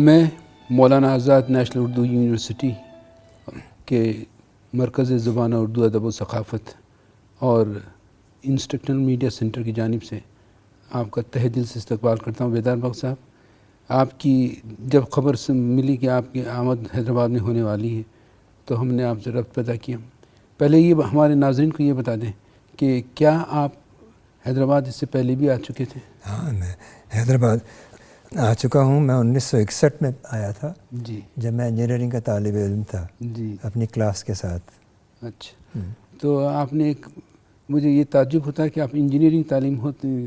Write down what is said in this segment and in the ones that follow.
میں Maulana Azad national Urdu university کے مرکز زبان اردو ادب و ثقافت اور انسٹرکشنل میڈیا سینٹر کی جانب سے آپ کا تہہ دل سے استقبال کرتا ہوں۔ بیدار بخش صاحب، آپ کی جب خبر سے ملی کہ آپ کی آمد حیدرآباد میں ہونے والی ہے تو ہم نے آپ سے ربط پیدا کیا۔ پہلے یہ ہمارے ناظرین کو یہ بتا دیں کہ کیا آپ حیدرآباد اس سے پہلے بھی آ چکے تھے؟ ہاں، میں حیدرآباد آ چکا ہوں۔ میں 1961 میں آیا تھا، جی، جب میں انجینئرنگ کا طالب علم تھا، جی، اپنی کلاس کے ساتھ۔ اچھا، تو آپ نے مجھے یہ تعجب ہوتا ہے کہ آپ انجینئرنگ تعلیم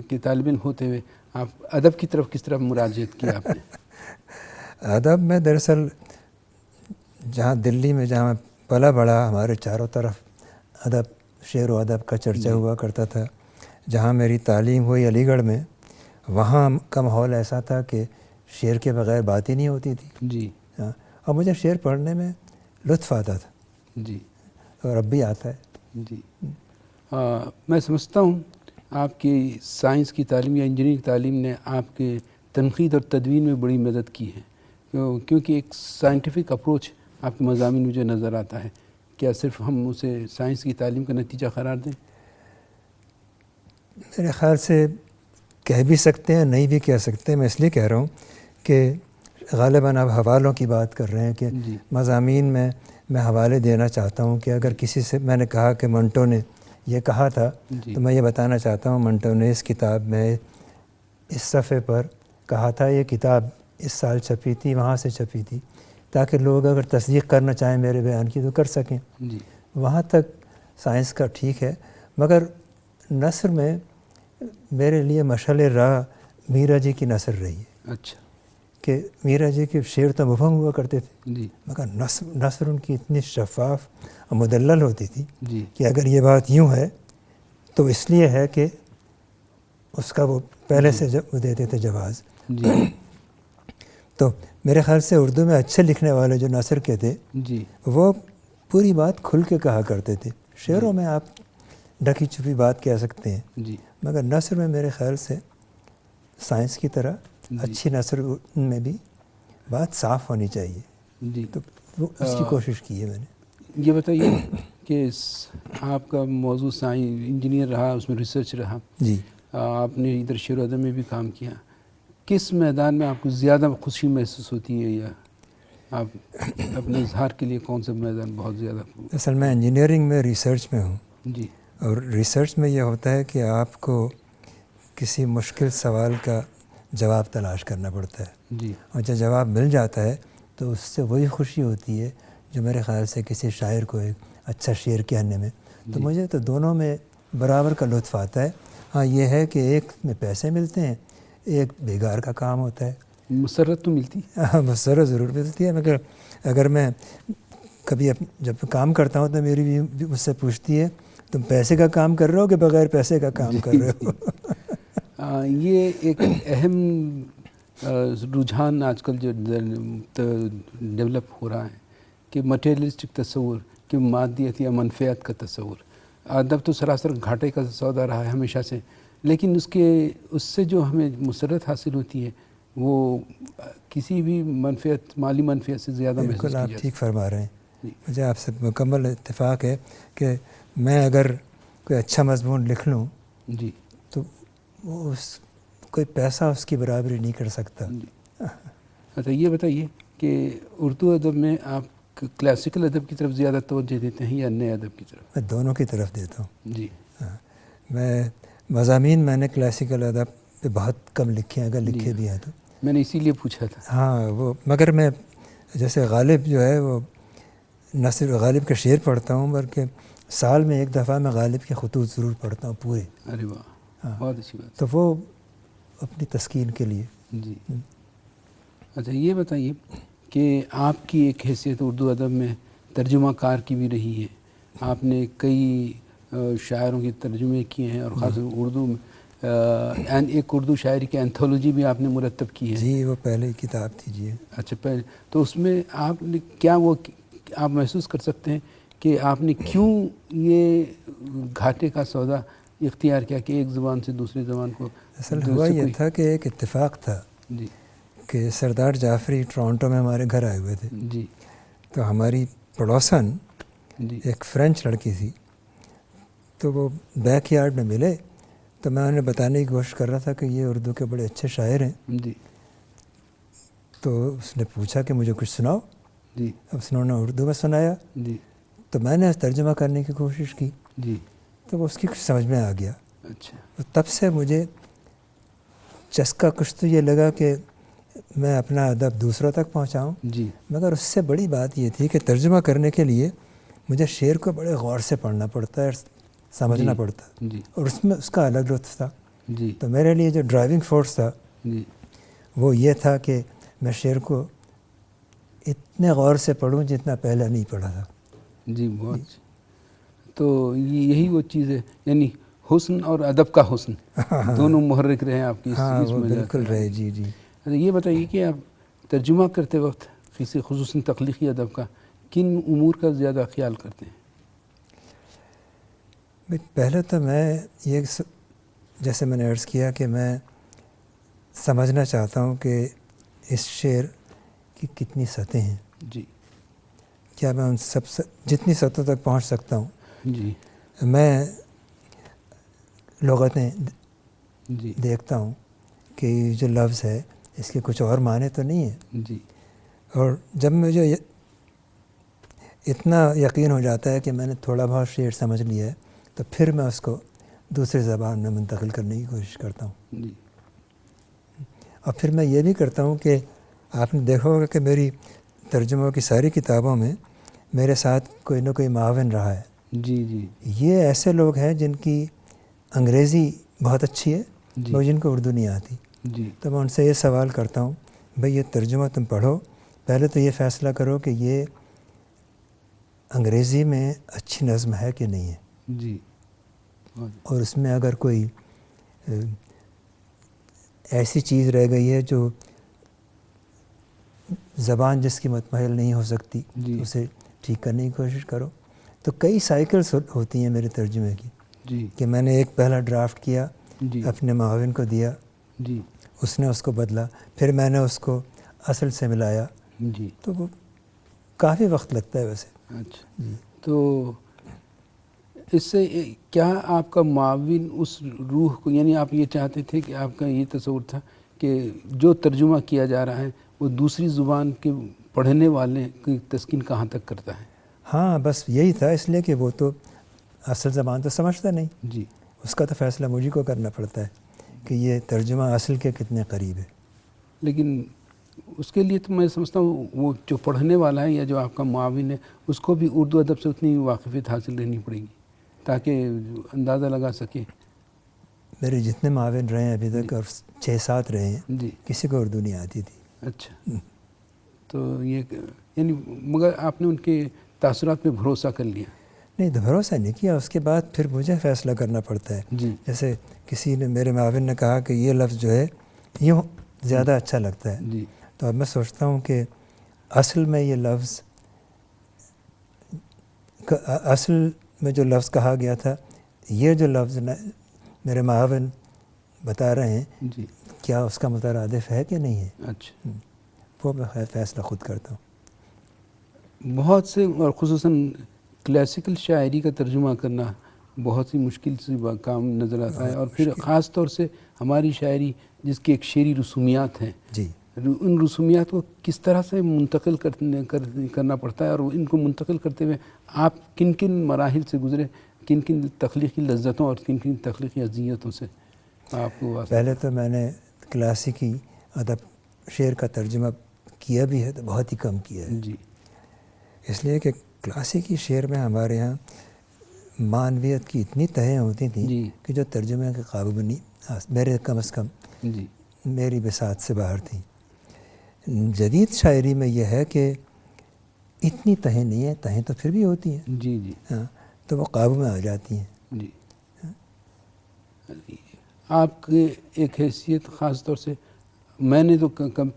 کے طالب علم ہوتے ہوئے آپ ادب کی طرف کس طرح مراجعت کی آپ نے؟ ادب میں دراصل جہاں دلی میں جہاں میں پلا بڑھا، ہمارے چاروں طرف ادب، شعر و ادب کا چرچا ہوا کرتا تھا۔ جہاں میری تعلیم ہوئی علی گڑھ میں، وہاں کا ماحول ایسا تھا کہ شعر کے بغیر بات ہی نہیں ہوتی تھی۔ جی، ہاں، اور مجھے شعر پڑھنے میں لطف آتا تھا، جی، اور اب بھی آتا ہے۔ جی، میں سمجھتا ہوں آپ کی سائنس کی تعلیم یا انجینئرنگ تعلیم نے آپ کے تنقید اور تدوین میں بڑی مدد کی ہے، کیونکہ ایک سائنٹیفک اپروچ آپ کے مضامین مجھے نظر آتا ہے۔ کیا صرف ہم اسے سائنس کی تعلیم کا نتیجہ قرار دیں؟ میرے خیال سے کہہ بھی سکتے ہیں، نہیں بھی کہہ سکتے۔ میں اس لیے کہہ رہا ہوں کہ غالباً آپ حوالوں کی بات کر رہے ہیں کہ جی، مضامین میں حوالے دینا چاہتا ہوں کہ اگر کسی سے میں نے کہا کہ منٹو نے یہ کہا تھا، جی، تو میں یہ بتانا چاہتا ہوں منٹو نے اس کتاب میں اس صفحے پر کہا تھا، یہ کتاب اس سال چھپی تھی، وہاں سے چھپی تھی، تاکہ لوگ اگر تصدیق کرنا چاہیں میرے بیان کی تو کر سکیں۔ جی، وہاں تک سائنس کا ٹھیک ہے، مگر نثر میں میرے لیے مشعل راہ میرا جی کی نثر رہی ہے اچھا، کہ میرا جی کے شعر تو مبہم ہوا کرتے تھے، جی، مگر نثر ان کی اتنی شفاف اور مدلل ہوتی تھی جی، کہ اگر یہ بات یوں ہے تو اس لیے ہے کہ اس کا وہ پہلے سے وہ دیتے تھے جواز۔ جی، تو میرے خیال سے اردو میں اچھے لکھنے والے جو نثر کے تھے، جی، وہ پوری بات کھل کے کہا کرتے تھے۔ شعروں میں آپ ڈھکی چھپی بات کہہ سکتے ہیں، جی، مگر نثر میں میرے خیال سے سائنس کی طرح اچھی نثر میں بھی بات صاف ہونی چاہیے، جی، تو وہ اس کی کوشش کی ہے میں نے۔ یہ بتائیے کہ آپ کا موضوع انجینئر رہا، اس میں ریسرچ رہا، جی، آپ نے ادھر شعر و ادب میں بھی کام کیا، کس میدان میں آپ کو زیادہ خوشی محسوس ہوتی ہے، یا آپ اپنے اظہار کے لیے کون سا میدان بہت زیادہ؟ اصل میں انجینئرنگ میں ریسرچ میں ہوں، جی، اور ریسرچ میں یہ ہوتا ہے کہ آپ کو کسی مشکل سوال کا جواب تلاش کرنا پڑتا ہے، جی، اور جب جواب مل جاتا ہے تو اس سے وہی خوشی ہوتی ہے جو میرے خیال سے کسی شاعر کو ایک اچھا شعر کہنے میں۔ تو مجھے تو دونوں میں برابر کا لطف آتا ہے۔ ہاں، یہ ہے کہ ایک میں پیسے ملتے ہیں، ایک بیگار کا کام ہوتا ہے۔ مسرت تو ملتی؟ مسرت ضرور ملتی ہے، مگر اگر میں کبھی جب کام کرتا ہوں تو میری بھی مجھ سے پوچھتی ہے، تم پیسے کا کام کر رہے ہو کہ بغیر پیسے کا کام کر رہے ہو؟ یہ ایک اہم رجحان آج کل جو ڈیولپ ہو رہا ہے کہ مٹیریلسٹک تصور، کہ مادیت یا منفعت کا تصور۔ ادب تو سراسر گھاٹے کا سودا رہا ہے ہمیشہ سے، لیکن اس سے جو ہمیں مسرت حاصل ہوتی ہے وہ کسی بھی منفعت، مالی منفعت سے زیادہ محسوس کی بالکل، جاتی ہے۔ آپ ٹھیک فرما رہے ہیں۔ جی، مجھے آپ سے مکمل اتفاق ہے کہ میں اگر کوئی اچھا مضمون لکھ لوں جی، تو وہ کوئی پیسہ اس کی برابری نہیں کر سکتا۔ جی، اچھا، یہ بتائیے کہ اردو ادب میں آپ کلاسیکل ادب کی طرف زیادہ توجہ دیتے ہیں یا نئے ادب کی طرف؟ میں دونوں کی طرف دیتا ہوں۔ جی، ہاں، میں نے کلاسیکل ادب پہ بہت کم لکھے ہیں، اگر لکھے بھی ہیں تو۔ میں نے اسی لیے پوچھا تھا۔ ہاں، وہ مگر میں جیسے غالب جو ہے وہ نثر غالب کا شعر پڑھتا ہوں، بلکہ سال میں ایک دفعہ میں غالب کے خطوط ضرور پڑھتا ہوں پورے۔ ارے واہ، ہاں، بہت اچھی بات۔ تو وہ اپنی تسکین کے لیے۔ جی، اچھا، یہ بتائیے کہ آپ کی ایک حیثیت اردو ادب میں ترجمہ کار کی بھی رہی ہے، آپ نے کئی شاعروں کے ترجمے کیے ہیں، اور خاص اردو میں ایک اردو شاعری کی انتھولوجی بھی آپ نے مرتب کی ہے۔ جی، وہ پہلے کتاب تھی جی۔ اچھا، پہلے تو اس میں آپ نے کیا آپ محسوس کر سکتے ہیں کہ آپ نے کیوں یہ گھاٹے کا سودا اختیار کیا کہ ایک زبان سے دوسری زبان کو؟ اصل ہوا یہ تھا کہ ایک اتفاق تھا جی، کہ سردار جعفری ٹورانٹو میں ہمارے گھر آئے ہوئے تھے. جی تو ہماری پڑوسن جی ایک فرینچ لڑکی تھی، تو وہ بیک یارڈ میں ملے، تو میں انہیں بتانے کی کوشش کر رہا تھا کہ یہ اردو کے بڑے اچھے شاعر ہیں. جی تو اس نے پوچھا کہ مجھے کچھ سناؤ. جی اب انہوں نے اردو میں سنایا، جی تو میں نے ترجمہ کرنے کی کوشش کی، جی تو وہ اس کی کچھ سمجھ میں آ گیا. اچھا تو تب سے مجھے چسکا کچھ تو یہ لگا کہ میں اپنا ادب دوسروں تک پہنچاؤں، جی مگر اس سے بڑی بات یہ تھی کہ ترجمہ کرنے کے لیے مجھے شعر کو بڑے غور سے پڑھنا پڑتا ہے، سمجھنا جی پڑتا ہے، جی اور اس میں اس کا الگ لطف تھا. جی تو میرے لیے جو ڈرائیونگ فورس تھا جی وہ یہ تھا کہ میں شعر کو اتنے غور سے پڑھوں جتنا پہلے نہیں پڑھا تھا. جی بہت اچھا. تو یہی وہ چیز ہے، یعنی حسن اور ادب کا حسن دونوں محرک رہے آپ کی ہاں اس وہ میں. بالکل رہے. جی جی. اچھا یہ بتائیے کہ آپ ترجمہ کرتے وقت کسی خصوصاً تخلیقی ادب کا کن امور کا زیادہ خیال کرتے ہیں؟ پہلے تو میں یہ جیسے میں نے عرض کیا کہ میں سمجھنا چاہتا ہوں کہ اس شعر کی کتنی سطحیں ہیں، جی کیا میں ان سب جتنی سطحوں تک پہنچ سکتا ہوں. جی میں لغتیں جی دیکھتا ہوں کہ یہ جو لفظ ہے اس کے کچھ اور معنی تو نہیں ہیں، جی اور جب مجھے اتنا یقین ہو جاتا ہے کہ میں نے تھوڑا بہت شعر سمجھ لیا ہے تو پھر میں اس کو دوسری زبان میں منتقل کرنے کی کوشش کرتا ہوں. جی اور پھر میں یہ بھی کرتا ہوں کہ آپ نے دیکھا ہوگا کہ میری ترجموں کی ساری کتابوں میں میرے ساتھ کوئی نہ کوئی معاون رہا ہے. جی جی یہ ایسے لوگ ہیں جن کی انگریزی بہت اچھی ہے جی مگر جن کو اردو نہیں آتی. جی تو میں ان سے یہ سوال کرتا ہوں، بھئی یہ ترجمہ تم پڑھو، پہلے تو یہ فیصلہ کرو کہ یہ انگریزی میں اچھی نظم ہے کہ نہیں ہے، جی اور اس میں اگر کوئی ایسی چیز رہ گئی ہے جو زبان جس کی متمحل نہیں ہو سکتی جی تو اسے ٹھیک کرنے کی کوشش کرو. تو کئی سائیکلز ہوتی ہیں میرے ترجمے کی جی کہ میں نے ایک پہلا ڈرافٹ کیا، جی اپنے معاون کو دیا، جی اس نے اس کو بدلا، پھر میں نے اس کو اصل سے ملایا، جی تو وہ کافی وقت لگتا ہے ویسے. اچھا. جی تو اس سے کیا آپ کا معاون اس روح کو، یعنی آپ یہ چاہتے تھے کہ آپ کا یہ تصور تھا کہ جو ترجمہ کیا جا رہا ہے وہ دوسری زبان کے پڑھنے والے کی تسکین کہاں تک کرتا ہے؟ ہاں بس یہی تھا، اس لیے کہ وہ تو اصل زبان تو سمجھتا نہیں، جی اس کا تو فیصلہ مجھے کو کرنا پڑتا ہے کہ یہ ترجمہ اصل کے کتنے قریب ہے. لیکن اس کے لیے تو میں سمجھتا ہوں وہ جو پڑھنے والا ہے یا جو آپ کا معاون ہے اس کو بھی اردو ادب سے اتنی واقفیت حاصل رہنی پڑے گی تاکہ اندازہ لگا سکے. میرے جتنے معاون رہے ہیں ابھی تک، اور 6-7 رہے ہیں، جی کسی کو اردو نہیں آتی تھی. اچھا. تو یہ یعنی مگر آپ نے ان کے تاثرات پہ بھروسہ کر لیا؟ نہیں، بھروسہ نہیں کیا، اس کے بعد پھر مجھے فیصلہ کرنا پڑتا ہے. جی جیسے کسی نے، میرے معاون نے کہا کہ یہ لفظ جو ہے یوں زیادہ اچھا لگتا ہے، جی تو اب میں سوچتا ہوں کہ اصل میں یہ لفظ، اصل میں جو لفظ کہا گیا تھا، یہ جو لفظ میرے معاون بتا رہے ہیں، جی کیا اس کا مترادف ہے کہ نہیں ہے. اچھا. وہ میں فیصلہ خود کرتا ہوں. بہت سے، اور خصوصاً کلاسیکل شاعری کا ترجمہ کرنا بہت ہی مشکل سے کام نظر آتا ہے، اور پھر خاص طور سے ہماری شاعری جس کی ایک شعری رسومیات ہیں، جی ان رسومیات کو کس طرح سے منتقل کرنا پڑتا ہے، اور ان کو منتقل کرتے ہوئے آپ کن کن مراحل سے گزرے، کن کن تخلیقی لذتوں اور کن کن تخلیقی اذیتوں سے آپ کو واسطہ؟ پہلے تو میں نے کلاسیکی ادب شعر کا ترجمہ کیا بھی ہے تو بہت ہی کم کیا ہے، جی اس لیے کہ کلاسیکی شعر میں ہمارے ہاں معنویت کی اتنی تہیں ہوتی تھیں جی کہ جو ترجمے کے قابو نہیں، میرے کم از کم جی میری بساط سے باہر تھیں. جدید شاعری میں یہ ہے کہ اتنی تہیں نہیں ہیں، تہیں تو پھر بھی ہوتی ہیں، جی جی ہاں، تو وہ قابو میں آ جاتی ہیں. جی. آپ کی ایک حیثیت خاص طور سے، میں نے تو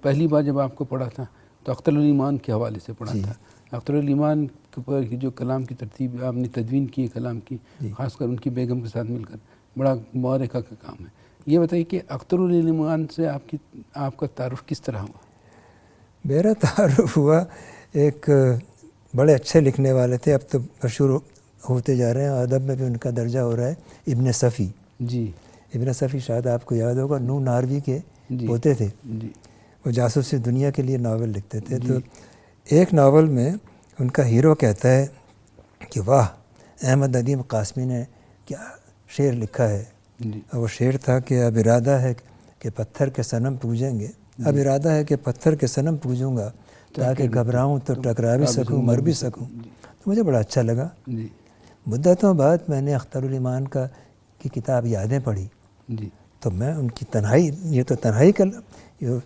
پہلی بار جب آپ کو پڑھا تھا تو اختر الایمان کے حوالے سے پڑھا جی تھا. اختر الایمان پر جو کلام کی ترتیب آپ نے تدوین کی ہے کلام کی، جی خاص کر ان کی بیگم کے ساتھ مل کر، بڑا معرکہ کا کام ہے. یہ بتائیے کہ اخترالایمان سے آپ کا تعارف کس طرح ہوا؟ میرا تعارف ہوا ایک بڑے اچھے لکھنے والے تھے، اب تو مشہور ہوتے جا رہے ہیں، ادب میں بھی ان کا درجہ ہو رہا ہے، ابن صفی. جی. ابن صفی شاید آپ کو یاد ہوگا، نو ناروی کے جی. پوتے تھے. جی. وہ جاسوسی دنیا کے لیے ناول لکھتے تھے. تو ایک ناول میں ان کا ہیرو کہتا ہے کہ واہ احمد ندیم قاسمی نے کیا شعر لکھا ہے. جی. اور وہ شعر تھا کہ اب ارادہ ہے کہ پتھر کے صنم پوجیں گے، اب ارادہ ہے کہ پتھر کے صنم پوجوں گا تاکہ گھبراؤں تو ٹکرا بھی سکوں، مر بھی سکوں. تو مجھے بڑا اچھا لگا. جی. مدتوں بعد میں نے اخترالایمان کی کتاب یادیں پڑھی. جی. تو میں ان کی تنہائی، یہ تو تنہائی کا یہ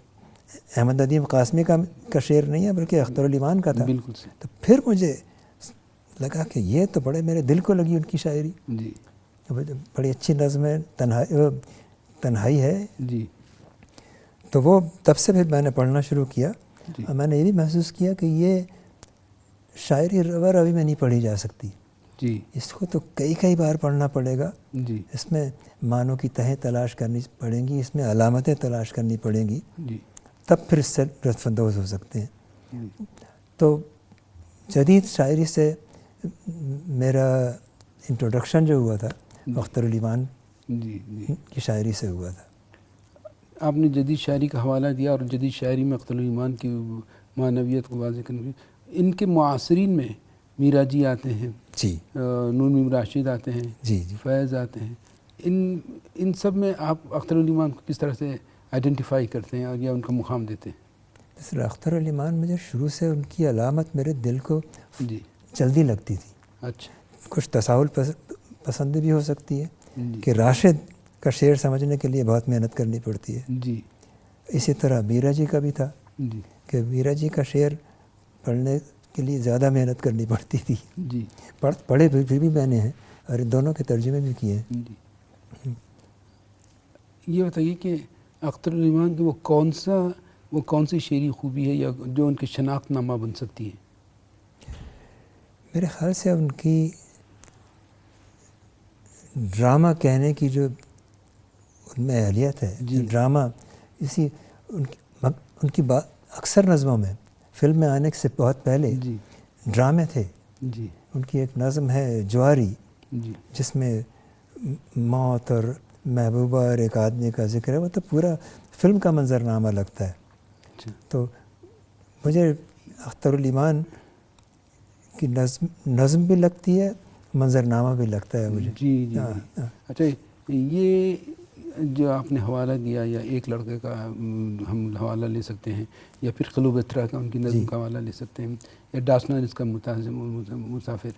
احمد ندیم قاسمی کا شعر نہیں ہے بلکہ اخترالایمان کا تھا. بالکل صحیح. تو پھر مجھے لگا کہ یہ تو بڑے میرے دل کو لگی ان کی شاعری. جی. بڑی اچھی نظم ہے، تنہائی ہے. جی. تو وہ تب سے پھر میں نے پڑھنا شروع کیا. جی. اور میں نے یہ بھی محسوس کیا کہ یہ شاعری روا روی میں نہیں پڑھی جا سکتی. جی. اس کو تو کئی بار پڑھنا پڑے گا. جی. اس میں معنوں کی تہیں تلاش کرنی پڑیں گی، اس میں علامتیں تلاش کرنی پڑیں گی، جی. تب پھر اس سے لطف اندوز ہو سکتے ہیں. جی. تو جدید شاعری سے میرا انٹروڈکشن جو ہوا تھا اخترالایمان جی. جی. کی شاعری سے ہوا تھا. آپ نے جدید شاعری کا حوالہ دیا اور جدید شاعری میں اخترالایمان کی معنویت کو واضح کرنے کی، ان کے معاصرین میں میرا جی آتے ہیں، جی، نون میم راشد آتے ہیں، جی جی فیض آتے ہیں. ان سب میں آپ اخترالایمان کو کس طرح سے آئیڈینٹیفائی کرتے ہیں اور یا ان کا مقام دیتے ہیں؟ دراصل اخترالایمان مجھے شروع سے ان کی علامت میرے دل کو جی. جلدی لگتی تھی. اچھا. کچھ تساہل پسندی بھی ہو سکتی ہے جی. کہ راشد کا شعر سمجھنے کے لیے بہت محنت کرنی پڑتی ہے. جی. اسی طرح میرا جی کا بھی تھا جی. کہ کہ میرا جی کا شعر پڑھنے کے لیے زیادہ محنت کرنی پڑتی تھی. جی. پڑھے پھر بھی میں نے ہیں اور ان دونوں کے ترجمے بھی کیے ہیں. جی. یہ بتائیے کہ اخترالایمان کی وہ کون سی شعری خوبی ہے یا جو ان کی شناخت نامہ بن سکتی ہے؟ میرے خیال سے ان کی ڈرامہ کہنے کی جو ان میں اہلیت ہے. جی. ڈرامہ اسی ان کی اکثر نظموں میں فلم میں آنے سے بہت پہلے جی. ڈرامے تھے. جی. ان کی ایک نظم ہے جواری، جی. جس میں موت اور محبوبہ اور ایک آدمی کا ذکر ہے. وہ تو پورا فلم کا منظرنامہ لگتا ہے. اچھا. تو مجھے اخترالایمان کی نظم بھی لگتی ہے، منظرنامہ بھی لگتا ہے مجھے. جی. جی. اچھا، یہ جو آپ نے حوالہ دیا یا ایک لڑکے کا ہم حوالہ لے سکتے ہیں یا پھر کلیوپیٹرا کا ان کی نظم کا حوالہ لے سکتے ہیں یا ڈاسنانس کا مسافر.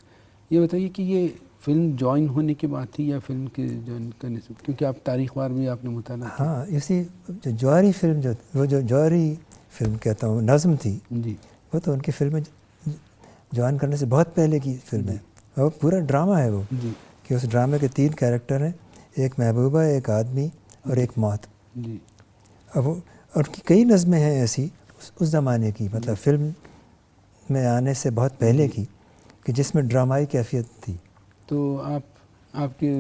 یہ بتائیے کہ یہ فلم جوائن ہونے کے بعد تھی یا فلم کے جوائن کرنے سے، کیونکہ آپ تاریخ وار بھی آپ نے مطالعہ کیا. ہاں، اسی جو جواری فلم وہ جو جواری فلم کہتا ہوں نظم تھی، جی. وہ تو ان کی فلم جوائن کرنے سے بہت پہلے کی فلم ہے. وہ پورا ڈرامہ ہے وہ. جی. کہ اس ڈرامے کے 3 کیریکٹر ہیں، ایک محبوبہ، ایک آدمی اور ایک موت. جی. اب اور کی کئی نظمیں ہیں ایسی اس زمانے کی، مطلب فلم میں آنے سے بہت پہلے کی، کہ جس میں ڈرامائی کیفیت تھی. تو آپ کے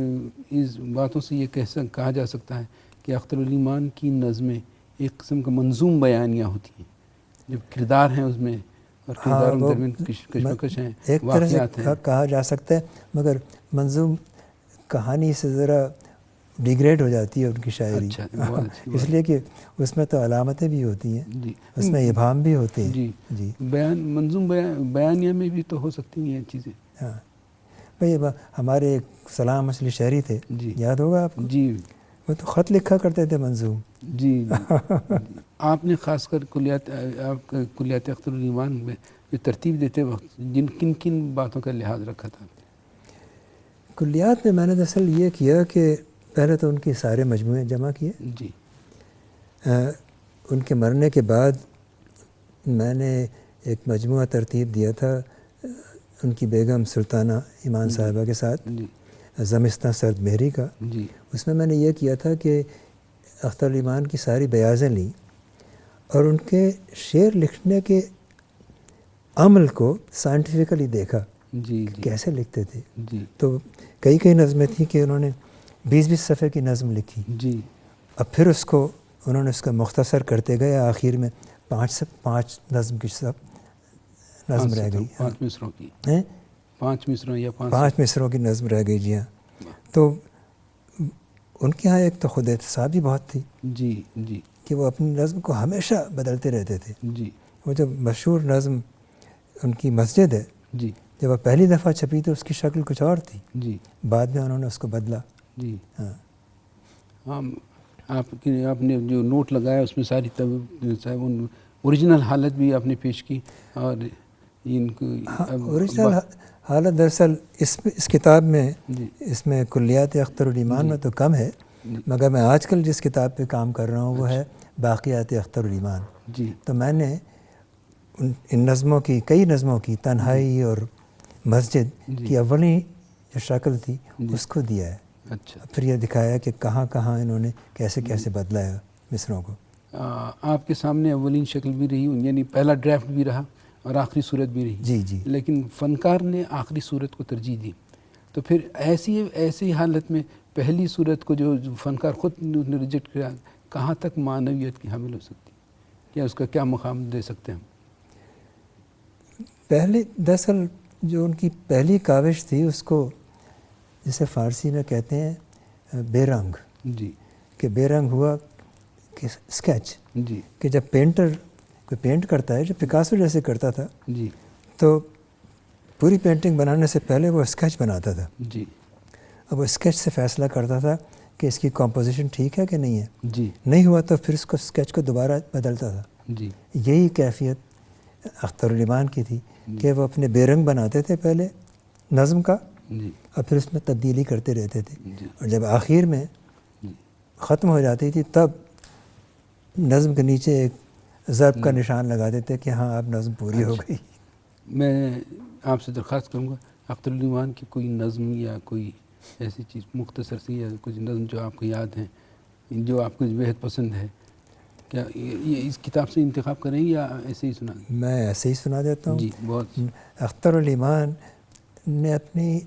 اس باتوں سے یہ کہا جا سکتا ہے کہ اخترالایمان کی نظمیں ایک قسم کا منظوم بیانیہ ہوتی ہیں، جب کردار ہیں اس میں اور کرداروں کے درمیان کشمکش ہیں، ایک طرح سے واقعات ہیں. کہا جا سکتا ہے، مگر منظوم کہانی سے ذرا ڈیگریڈ ہو جاتی ہے ان کی شاعری. اچھا، بہت اچھی اس لیے کہ اس میں تو علامتیں بھی ہوتی ہیں، جی. اس میں ابہام بھی ہوتے ہیں. جی. جی. منظوم بیانیہ میں بھی تو ہو سکتی ہیں چیزیں. ہاں بھائی، ہمارے ایک سلام اصلی شہری تھے، جی. یاد ہوگا آپ کو؟ جی. وہ تو خط لکھا کرتے تھے منظوم. جی. جی. آپ نے خاص کر کلیات اخترالایمان میں ترتیب دیتے وقت کن باتوں کا لحاظ رکھا تھا؟ کلیات میں نے دراصل یہ کیا کہ پہلے تو ان کے سارے مجموعے جمع کیے. جی. ان کے مرنے کے بعد میں نے ایک مجموعہ ترتیب دیا تھا ان کی بیگم سلطانہ ایمان صاحبہ کے ساتھ، جی. زمستاں سرد مہری کا. جی. اس میں نے یہ کیا تھا کہ اخترالایمان کی ساری بیاضیں لیں اور ان کے شعر لکھنے کے عمل کو سائنٹیفکلی دیکھا. جی. کیسے لکھتے تھے. جی. تو کئی نظمیں تھیں کہ انہوں نے 20 صفحے کی نظم لکھی. جی. اب پھر اس کو انہوں نے اس کا مختصر کرتے گئے، آخر میں 5 نظم کی سب نظم رہ گئی، 5 مصروں کی، 5 مصروں یا 5 مصروں کی نظم رہ گئی جی ہاں۔ تو ان کے ہاں ایک تو خود احتسابی بہت تھی جی جی کہ وہ اپنی نظم کو ہمیشہ بدلتے رہتے تھے۔ جی وہ جو مشہور نظم ان کی مسجد ہے، جی جب وہ پہلی دفعہ چھپی تو اس کی شکل کچھ اور تھی، جی بعد میں انہوں نے اس کو بدلا۔ جی ہاں ہاں، آپ نے جو نوٹ لگایا اس میں ساری اوریجنل حالت بھی آپ نے پیش کی، اور ان کو اوریجنل حالت دراصل اس کتاب میں، جی اس میں کلیات اختر الایمان میں تو کم ہے، مگر میں آج کل جس کتاب پہ کام کر رہا ہوں وہ ہے باقیات اختر الایمان۔ جی تو میں نے ان نظموں کی، کئی نظموں کی تنہائی اور مسجد کی اولی جو شکل تھی اس کو دیا ہے، اچھا، پھر یہ دکھایا کہ کہاں کہاں انہوں نے کیسے کیسے بدلا ہے مصروں کو۔ آپ کے سامنے اولین شکل بھی رہی، یعنی پہلا ڈرافٹ بھی رہا اور آخری صورت بھی رہی، جی جی لیکن فنکار نے آخری صورت کو ترجیح دی، تو پھر ایسی حالت میں پہلی صورت کو جو فنکار خود نے ریجیکٹ کیا، کہاں تک معنویت کی حامل ہو سکتی، کیا اس کا کیا مقام دے سکتے ہیں ہم؟ پہلے دراصل جو ان کی پہلی کاوش تھی اس کو جسے فارسی میں کہتے ہیں بے رنگ، جی کہ بے رنگ ہوا کہ اسکیچ، جی کہ جب پینٹر کوئی پینٹ کرتا ہے، جو پکاسو جیسے کرتا تھا، جی تو پوری پینٹنگ بنانے سے پہلے وہ اسکیچ بناتا تھا، جی اب وہ اسکیچ سے فیصلہ کرتا تھا کہ اس کی کمپوزیشن ٹھیک ہے کہ نہیں ہے، جی نہیں ہوا تو پھر اس کو اسکیچ کو دوبارہ بدلتا تھا۔ جی یہی کیفیت اختر الایمان کی تھی کہ وہ اپنے بے رنگ بناتے تھے پہلے نظم کا، جی اور پھر اس میں تبدیلی کرتے رہتے تھے، جی اور جب آخر میں جی ختم ہو جاتی تھی تب نظم کے نیچے ایک ضرب کا نشان لگا دیتے کہ ہاں اب نظم پوری ہو گئی۔ میں آپ سے درخواست کروں گا اختر الایمان کی کوئی نظم یا کوئی ایسی چیز مختصر سی، یا کچھ نظم جو آپ کو یاد ہیں، جو آپ کو بےحد پسند ہے، کیا یہ اس کتاب سے انتخاب کریں یا ایسے ہی سنا دیں؟ میں ایسے ہی سنا دیتا ہوں۔ جی بہت اختر الایمان نے اپنی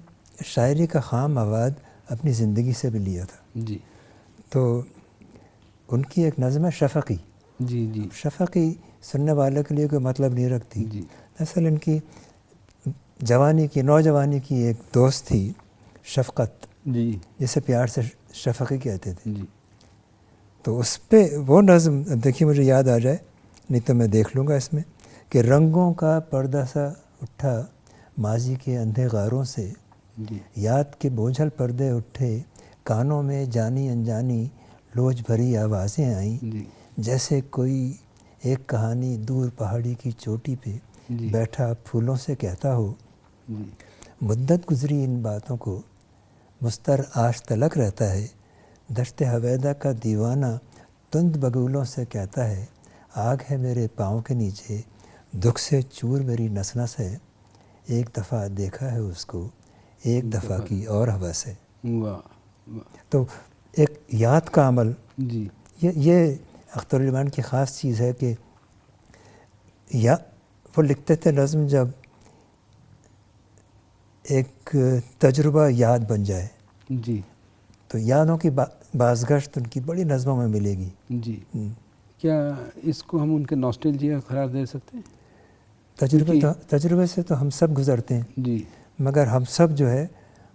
شاعری کا خام مواد اپنی زندگی سے بھی لیا تھا، جی تو ان کی ایک نظم ہے شفقی۔ جی جی شفقی سننے والے کے لیے کوئی مطلب نہیں رکھتی، جی اصل ان کی نوجوانی کی ایک دوست تھی شفقت، جی جسے پیار سے شفقی کہتے تھے، جی تو اس پہ وہ نظم دیکھیے مجھے یاد آ جائے، نہیں تو میں دیکھ لوں گا اس میں، کہ رنگوں کا پردہ سا اٹھا ماضی کے اندھے غاروں سے، جی یاد کے بوجھل پردے اٹھے، کانوں میں جانی انجانی لوچ بھری آوازیں آئیں، جی جیسے کوئی ایک کہانی دور پہاڑی کی چوٹی پہ جی بیٹھا پھولوں سے کہتا ہو، جی مدت گزری ان باتوں کو مستر آج تلک رہتا ہے، دشت حویدہ کا دیوانہ تند بگولوں سے کہتا ہے، آگ ہے میرے پاؤں کے نیچے دکھ سے چور میری نس نس ہے، ایک دفعہ دیکھا ہے اس کو ایک دفعہ کی اور ہوس ہے۔ واہ واہ، تو ایک یاد کا عمل، جی یہ اختر الایمان کی خاص چیز ہے کہ وہ لکھتے تھے نظم جب ایک تجربہ یاد بن جائے، جی تو یادوں کی بازگشت ان کی بڑی نظموں میں ملے گی۔ جی کیا اس کو ہم ان کے ناسٹیلجیا قرار دے سکتے ہیں؟ تجربے سے تو ہم سب گزرتے ہیں، جی مگر ہم سب جو ہے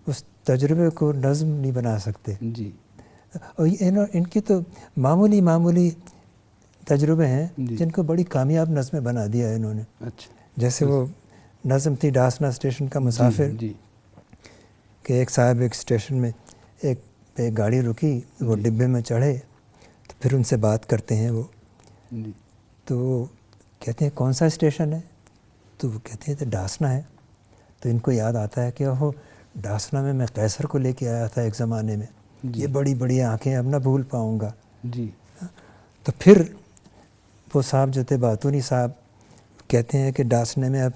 اس تجربے کو نظم نہیں بنا سکتے، جی اور ان کی تو معمولی تجربے ہیں جی جن کو بڑی کامیاب نظمیں بنا دیا ہے انہوں نے، اچھا، جیسے وہ نظم تھی ڈاسنا اسٹیشن کا مسافر، جی کہ ایک صاحب ایک اسٹیشن میں ایک گاڑی رکی، وہ ڈبے میں چڑھے تو پھر ان سے بات کرتے ہیں وہ، جی تو وہ کہتے ہیں کون سا اسٹیشن ہے، تو وہ کہتے ہیں تو ڈاسنا ہے، تو ان کو یاد آتا ہے کہ وہ ڈاسنا میں قیصر کو لے کے آیا تھا ایک زمانے میں، یہ بڑی بڑی آنکھیں اب نہ بھول پاؤں گا۔ جی تو پھر وہ صاحب جو تھے باتونی صاحب کہتے ہیں کہ ڈاسنے میں اب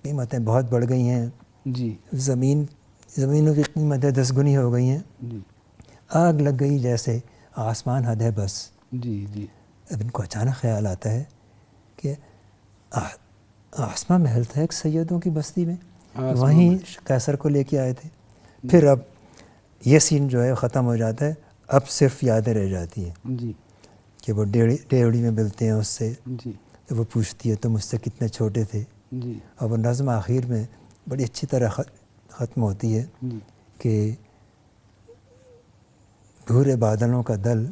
قیمتیں بہت بڑھ گئی ہیں، جی زمینوں کی قیمتیں 10 گنی ہو گئی ہیں، جی آگ لگ گئی جیسے آسمان حد ہے بس۔ جی جی اب ان کو اچانک خیال آتا ہے کہ آسما محل تھا ایک سیدوں کی بستی میں، وہیں قیصر کو لے کے آئے تھے، پھر اب یہ سین جو ہے ختم ہو جاتا ہے، اب صرف یادیں رہ جاتی ہیں جی کہ وہ ڈیوڑی میں ملتے ہیں اس سے، جی تو وہ پوچھتی ہے تم مجھ سے کتنے چھوٹے تھے، جی اور وہ نظم آخر میں بڑی اچھی طرح ختم ہوتی ہے جی کہ بھورے بادلوں کا دل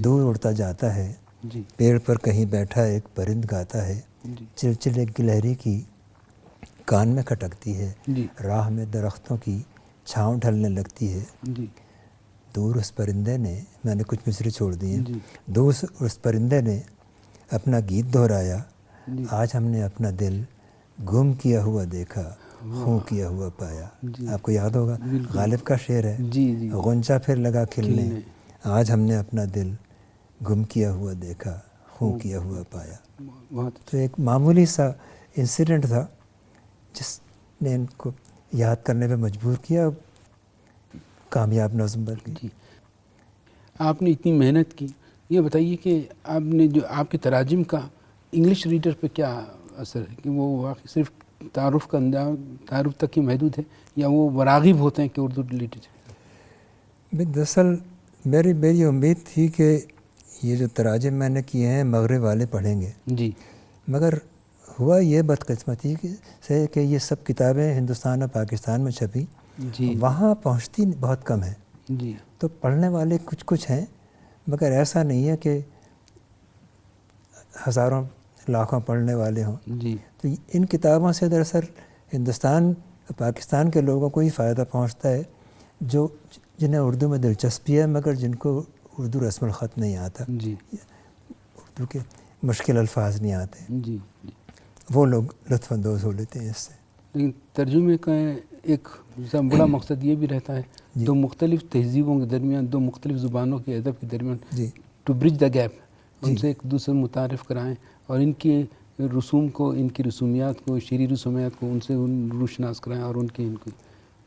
دور اڑتا جاتا ہے، جی پیڑ پر کہیں بیٹھا ایک پرند گاتا ہے، جی چلچل ایک گلہری کی کان میں کھٹکتی ہے، جی راہ میں درختوں کی چھاؤں ڈھلنے لگتی ہے، جی دور اس پرندے نے، میں نے کچھ مصرے چھوڑ دیے، جی دور اس پرندے نے اپنا گیت دہرایا، جی آج ہم نے اپنا دل گم کیا ہوا دیکھا، خوں کیا ہوا پایا۔ جی آپ کو یاد ہوگا بالکل غالب کا شعر ہے، جی جی غنچہ پھر لگا کھلنے، کھلنے، آج ہم نے اپنا دل گم کیا ہوا دیکھا، خوں کیا ہوا پایا۔ بہت تو ایک معمولی سا انسیڈنٹ تھا جس نے ان کو یاد کرنے پہ مجبور کیا، کامیاب نظم بن گئی۔ جی آپ نے اتنی محنت کی، یہ بتائیے کہ آپ نے جو آپ کے تراجم کا انگلش ریڈر پہ کیا اثر ہے کہ وہ واقعی صرف تعارف کا انداز تعارف تک ہی محدود ہے یا وہ راغب ہوتے ہیں کہ اردو لٹریچر؟ دراصل میری امید تھی کہ یہ جو تراجم میں نے کیے ہیں مغرب والے پڑھیں گے، جی مگر ہوا یہ بدقسمتی سے کہ یہ سب کتابیں ہندوستان اور پاکستان میں چھپی، جی وہاں پہنچتی بہت کم ہے، جی تو پڑھنے والے کچھ ہیں، مگر ایسا نہیں ہے کہ ہزاروں لاکھوں پڑھنے والے ہوں۔ جی تو ان کتابوں سے دراصل ہندوستان اور پاکستان کے لوگوں کو ہی فائدہ پہنچتا ہے جو جنہیں اردو میں دلچسپی ہے مگر جن کو اردو رسم الخط نہیں آتا، جی اردو کے مشکل الفاظ نہیں آتے، جی جی وہ لوگ لطف اندوز ہو لیتے ہیں اس سے۔ لیکن ترجمے کا ایک بڑا مقصد یہ بھی رہتا ہے جی دو مختلف تہذیبوں کے درمیان، دو مختلف زبانوں کے ادب کے درمیان جی ٹو برج دا گیپ، ان جی سے ایک دوسرے متعارف کرائیں اور ان کے رسوم کو، ان کی رسومیات کو، شعری رسومیات کو ان سے روشناس کرائیں، اور ان کی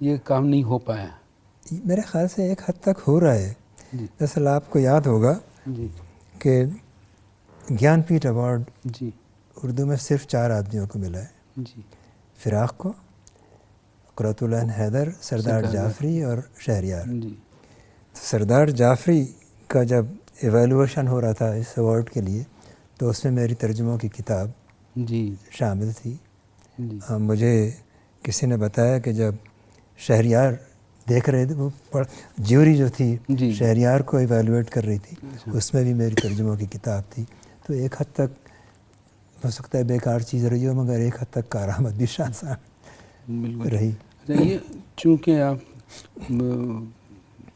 یہ کام نہیں ہو پایا۔ میرے خیال سے ایک حد تک ہو رہا ہے۔ جی دراصل آپ کو یاد ہوگا جی کہ گیان پیٹھ ایوارڈ جی اردو میں صرف 4 آدمیوں کو ملا ہے، جی فراق کو، قرۃ العین حیدر، سردار جعفری اور شہریار۔ جی تو سردار جعفری کا جب ایویلویشن ہو رہا تھا اس ایوارڈ کے لیے تو اس میں میری ترجموں کی کتاب جی شامل تھی۔ جی مجھے کسی نے بتایا کہ جب شہریار دیکھ رہے تھے، وہ جیوری جو تھی جی شہریار کو ایویلویٹ کر رہی تھی، اچھا، اس میں بھی میری ترجموں کی کتاب تھی۔ تو ایک حد تک ہو سکتا ہے بیکار چیز رہی ہو مگر ایک حد تک کارآمد بھی شاندار بالکل رہی۔ اچھا، یہ چونکہ آپ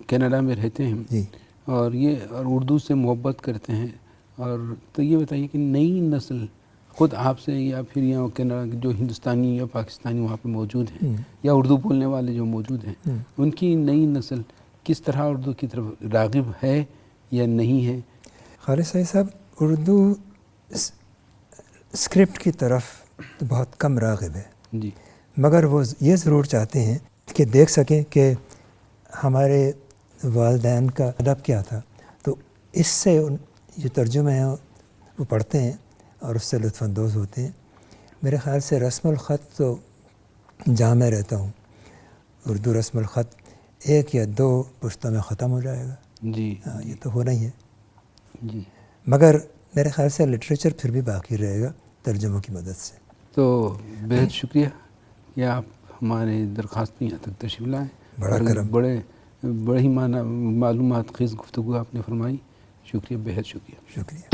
کینیڈا میں رہتے ہیں جی اور اردو سے محبت کرتے ہیں، اور تو یہ بتائیے کہ نئی نسل خود آپ سے یا پھر یہاں کینیڈا جو ہندوستانی یا پاکستانی وہاں پہ موجود ہیں یا اردو بولنے والے جو موجود ہیں، ان کی نئی نسل کس طرح اردو کی طرف راغب ہے یا نہیں ہے؟ خالد سعید صاحب، اردو اسکرپٹ کی طرف تو بہت کم راغب ہے، جی مگر وہ یہ ضرور چاہتے ہیں کہ دیکھ سکیں کہ ہمارے والدین کا ادب کیا تھا، تو اس سے جو ترجمے ہیں وہ پڑھتے ہیں اور اس سے لطف اندوز ہوتے ہیں۔ میرے خیال سے رسم الخط تو جہاں میں رہتا ہوں، اردو رسم الخط 1 یا 2 پشتوں میں ختم ہو جائے گا، جی یہ تو ہونا ہی ہے، جی مگر میرے خیال سے لٹریچر پھر بھی باقی رہے گا ترجموں کی مدد سے۔ تو بہت شکریہ کہ آپ ہمارے درخواست میں یہاں تک تشریف لائیں، بڑا اور کرم، بڑے ہی معلومات خیز گفتگو آپ نے فرمائی، شکریہ، بہت شکریہ۔ شکریہ۔